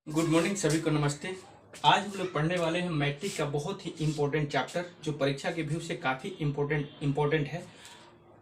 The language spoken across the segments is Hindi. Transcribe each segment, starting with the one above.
गुड मॉर्निंग सभी को नमस्ते। आज हम लोग पढ़ने वाले हैं मैट्रिक का बहुत ही इम्पोर्टेंट चैप्टर जो परीक्षा के व्यू से काफ़ी इम्पोर्टेंट है।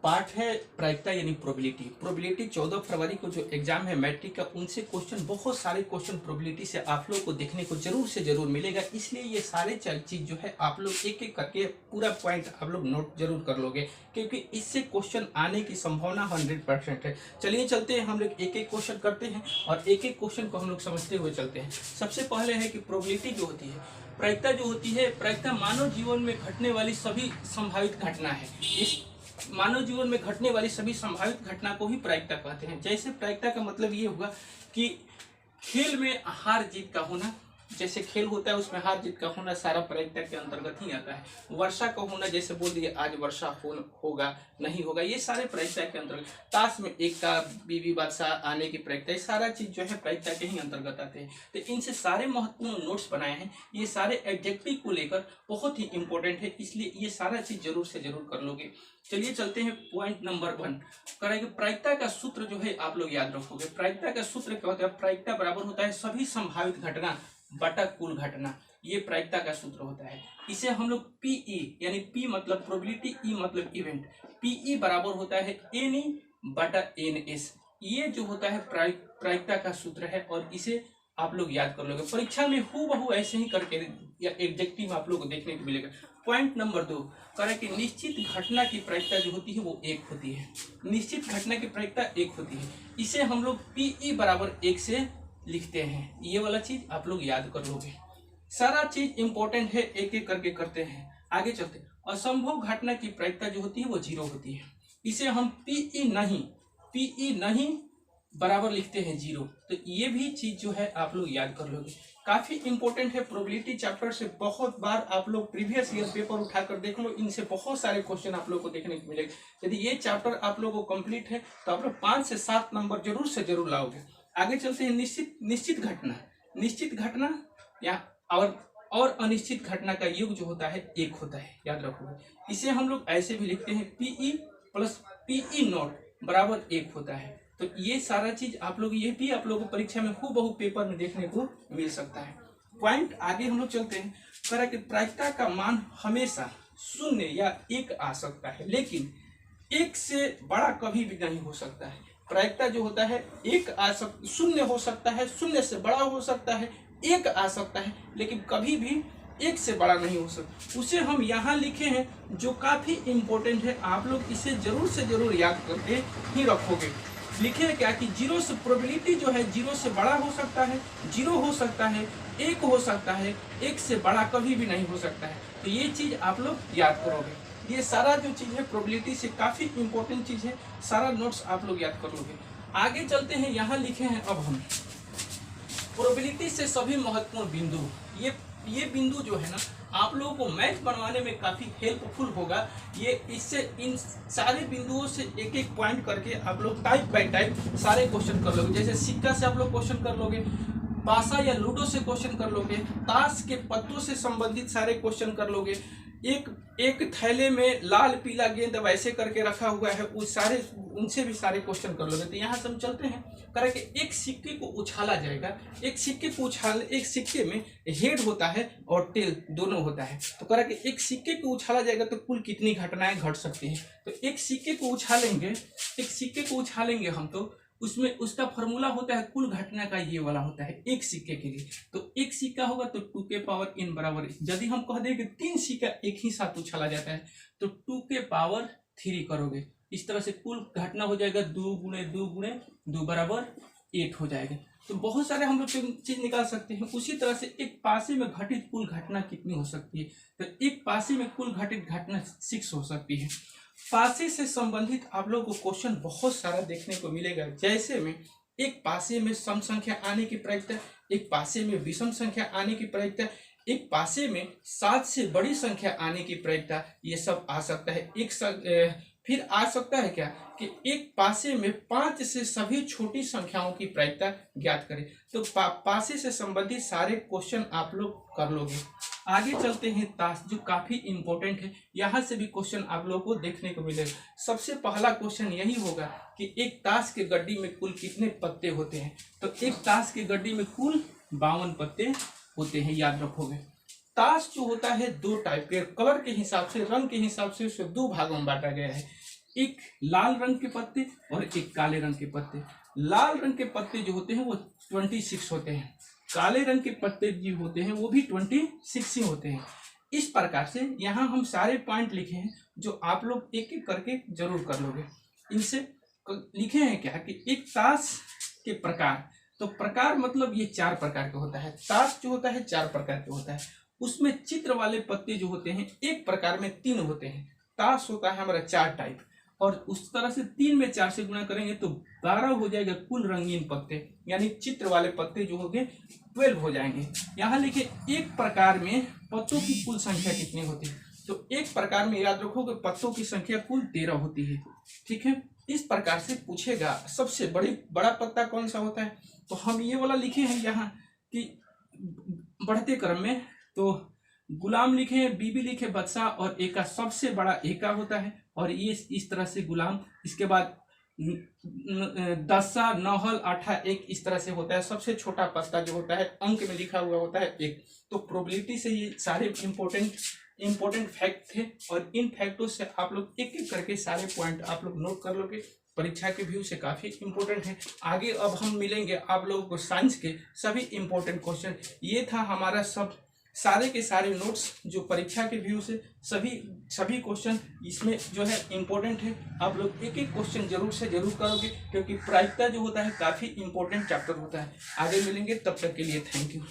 पार्ट है प्रायिकता यानी प्रोबेबिलिटी। प्रोबेबिलिटी 14 फरवरी को जो एग्जाम है मैट्रिक का, उनसे क्वेश्चन, बहुत सारे क्वेश्चन प्रोबेबिलिटी से आप लोग को देखने को जरूर से जरूर मिलेगा। इसलिए ये सारे चीज़ जो है आप लोग एक एक करके पूरा पॉइंट आप लोग नोट जरूर कर लोगे, क्योंकि इससे क्वेश्चन आने की संभावना 100% है। चलिए चलते हैं, हम लोग एक एक क्वेश्चन करते हैं और एक एक क्वेश्चन को हम लोग समझते हुए चलते हैं। सबसे पहले है कि प्रोबेबिलिटी जो होती है, प्रायिकता जो होती है, प्रायिकता मानव जीवन में घटने वाली सभी संभावित घटना है। इस मानव जीवन में घटने वाली सभी संभावित घटना को ही प्रायिकता कहते हैं। जैसे प्रायिकता का मतलब ये हुआ कि खेल में हार जीत का होना, जैसे खेल होता है उसमें हार जीत का होना सारा प्रायिकता के अंतर्गत ही आता है। वर्षा का होना, जैसे बोल दिए आज वर्षा होगा नहीं होगा, ये सारे प्रायिकता के अंतर्गत। ताश में एक का बीवी बादशाह आने की प्रायिकता, ये सारा चीज जो है प्रायिकता के ही अंतर्गत आते हैं। तो इनसे सारे महत्वपूर्ण नोट्स बनाए हैं। ये सारे एडजेक्टिव को लेकर बहुत ही इंपॉर्टेंट है, इसलिए ये सारा चीज जरूर से जरूर कर लोगे। चलिए चलते हैं पॉइंट नंबर 1 करेंगे। प्रायिकता का सूत्र जो है आप लोग याद रखोगे। प्रायिकता का सूत्र क्या होता है? प्रायिकता बराबर होता है सभी संभावित घटना बटा कुल घटना। ये प्रायिकता का सूत्र होता है। इसे हम लोग पीई यानी पी मतलब प्रोबेबिलिटी, ई मतलब इवेंट, पीई बराबर होता है एन ई बटा एन एस। ये जो होता है प्रायिकता का सूत्र है और इसे आप लोग याद कर लोगे। परीक्षा में हूबहू ऐसे ही करके या एग्जेक्टिव आप लोग को देखने को मिलेगा। पॉइंट नंबर 2 करें कि निश्चित घटना की प्रायिकता जो होती है वो 1 होती है। निश्चित घटना की प्रायिकता 1 होती है। इसे हम लोग पीई बराबर 1 से लिखते हैं। ये वाला चीज आप लोग याद कर लोगे। सारा चीज इंपॉर्टेंट है, एक एक करके करते हैं। आगे चलते हैं। असंभव घटना की प्रायिकता जो होती है वो 0 होती है। इसे हम पीई नहीं बराबर लिखते हैं 0। तो ये भी चीज जो है आप लोग याद कर लोगे। काफी इंपॉर्टेंट है। प्रोबेबिलिटी चैप्टर से बहुत बार आप लोग प्रीवियस ईयर पेपर उठाकर देख लो, इनसे बहुत सारे क्वेश्चन आप लोग को देखने को मिलेगा। यदि ये चैप्टर आप लोग को कंप्लीट है तो आप लोग 5 से 7 नंबर जरूर से जरूर लाओगे। आगे चलते हैं। निश्चित घटना या और अनिश्चित घटना का योग जो होता है 1 होता है, याद रखोगे। इसे हम लोग ऐसे भी लिखते हैं पीई प्लस पीई नॉट बराबर 1 होता है। तो ये सारा चीज आप लोग, ये भी आप लोगों को परीक्षा में हूबहू पेपर में देखने को मिल सकता है। पॉइंट आगे हम लोग चलते हैं। कह कि प्रायिकता का मान हमेशा 0 या 1 आ सकता है, लेकिन 1 से बड़ा कभी भी नहीं हो सकता है। प्रायिकता जो होता है 0 हो सकता है, 0 से बड़ा हो सकता है, 1 आ सकता है, लेकिन कभी भी 1 से बड़ा नहीं हो सकता। उसे हम यहाँ लिखे हैं जो काफी इंपॉर्टेंट है। आप लोग इसे जरूर से जरूर याद करके ही रखोगे। लिखे क्या कि 0 से प्रोबेबिलिटी जो है 0 से बड़ा हो सकता है, 0 हो सकता है, 1 हो सकता है, 1 से बड़ा कभी भी नहीं हो सकता है। तो ये चीज आप लोग याद करोगे। ये सारा जो चीज है प्रोबेबिलिटी से काफी इंपॉर्टेंट चीज है। सारा नोट्स आप लोग याद कर लोगे। आगे चलते हैं। यहाँ लिखे हैं अब हम प्रोबेबिलिटी से सभी महत्वपूर्ण बिंदु। ये बिंदु जो है ना आप लोगों को मैथ बनवाने में काफी हेल्पफुल होगा। ये इससे इन सारे बिंदुओं से एक एक पॉइंट करके आप लोग टाइप बाय टाइप सारे क्वेश्चन कर लोगे। जैसे सिक्का से आप लोग क्वेश्चन कर लोगे, पासा या लूडो से क्वेश्चन कर लोगे, ताश के पत्तों से संबंधित सारे क्वेश्चन कर लोगे। एक थैले में लाल पीला गेंद वैसे करके रखा हुआ है, उस सारे उनसे भी सारे क्वेश्चन कर लोगे। तो यहाँ से हम चलते हैं। करें कि एक सिक्के को उछाला जाएगा। एक सिक्के में हेड होता है और टेल दोनों होता है। तो करें कि एक सिक्के को उछाला जाएगा तो कुल कितनी घटनाएं घट सकती हैं। तो एक सिक्के को उछालेंगे हम, तो उसमें उसका फॉर्मूला होता है कुल घटना का, ये वाला होता है एक सिक्के के लिए। तो एक सिक्का होगा तो 2 के पावर n बराबर। यदि हम कह दें कि 3 सिक्का एक ही साथ उछाला जाता है तो 2 के पावर 3 करोगे। इस तरह से कुल घटना हो जाएगा 2 गुणे 2 गुणे 2 बराबर 8 हो जाएगा। तो बहुत सारे हम लोग चीज निकाल सकते हैं। उसी तरह से एक पासे में घटित कुल घटना कितनी हो सकती है? तो एक पासे में कुल घटित घटना 6 हो सकती है। पासे से संबंधित आप लोगों को क्वेश्चन बहुत सारा देखने को मिलेगा। जैसे में एक पासे में सम संख्या आने की प्रायिकता, एक पासे में विषम संख्या आने की प्रायिकता, एक पासे में 7 से बड़ी संख्या आने की प्रायिकता, ये सब आ सकता है। फिर आ सकता है क्या कि एक पासे में 5 से सभी छोटी संख्याओं की प्रायिकता ज्ञात करें। तो पासे से संबंधित सारे क्वेश्चन आप लोग कर लोगे। आगे चलते हैं। ताश जो काफी इंपॉर्टेंट है, यहाँ से भी क्वेश्चन आप लोगों को देखने को मिलेगा। सबसे पहला क्वेश्चन यही होगा कि एक ताश के गड्डी में कुल कितने पत्ते होते हैं। तो एक ताश की गड्डी में कुल 52 पत्ते होते हैं, याद रखोगे। ताश जो होता है दो टाइप के, कलर के हिसाब से, रंग के हिसाब से उसे दो भागों में बांटा गया है, एक लाल रंग के पत्ते और एक काले रंग के पत्ते। लाल रंग के पत्ते जो होते हैं वो 26 होते हैं, काले रंग के पत्ते जो होते हैं वो भी 26 ही होते हैं। इस प्रकार से यहाँ हम सारे पॉइंट लिखे हैं जो आप लोग एक एक करके जरूर कर लोगे। इनसे लिखे हैं क्या कि एक ताश के प्रकार, तो प्रकार मतलब ये 4 प्रकार के होता है। ताश जो होता है 4 प्रकार के होता है, उसमें चित्र वाले पत्ते जो होते हैं एक प्रकार में 3 होते हैं। ताश होता है हमारा 4 टाइप, और उस तरह से 3 में 4 से गुणा करेंगे तो 12 हो जाएगा कुल रंगीन पत्ते, यानी चित्र वाले पत्ते जो होंगे 12 हो जाएंगे। यहाँ लिखे एक प्रकार में पत्तों की कुल संख्या कितनी होती है, तो एक प्रकार में याद रखो कि पत्तों की संख्या कुल 13 होती है। ठीक है, इस प्रकार से पूछेगा सबसे बड़ा पत्ता कौन सा होता है, तो हम ये वाला लिखे हैं यहाँ कि बढ़ते क्रम में, तो गुलाम लिखे हैं, बीबी लिखे बदशाह, और एका सबसे बड़ा एका होता है, और ये इस तरह से गुलाम, इसके बाद दसा, नौहल, आठा, एक, इस तरह से होता है। सबसे छोटा पत्ता जो होता है अंक में लिखा हुआ होता है 1। तो प्रोबेबिलिटी से ये सारे इंपॉर्टेंट फैक्ट थे, और इन फैक्टों से आप लोग एक एक करके सारे पॉइंट आप लोग नोट कर लोगे। परीक्षा के व्यू से काफी इंपॉर्टेंट है। आगे अब हम मिलेंगे आप लोगों को साइंस के सभी इंपॉर्टेंट क्वेश्चन। ये था हमारा सब सारे के सारे नोट्स जो परीक्षा के व्यू से सभी क्वेश्चन इसमें जो है इंपॉर्टेंट है। आप लोग एक एक क्वेश्चन जरूर से जरूर करोगे, क्योंकि प्रायिकता जो होता है काफी इंपॉर्टेंट चैप्टर होता है। आगे मिलेंगे, तब तक के लिए थैंक यू।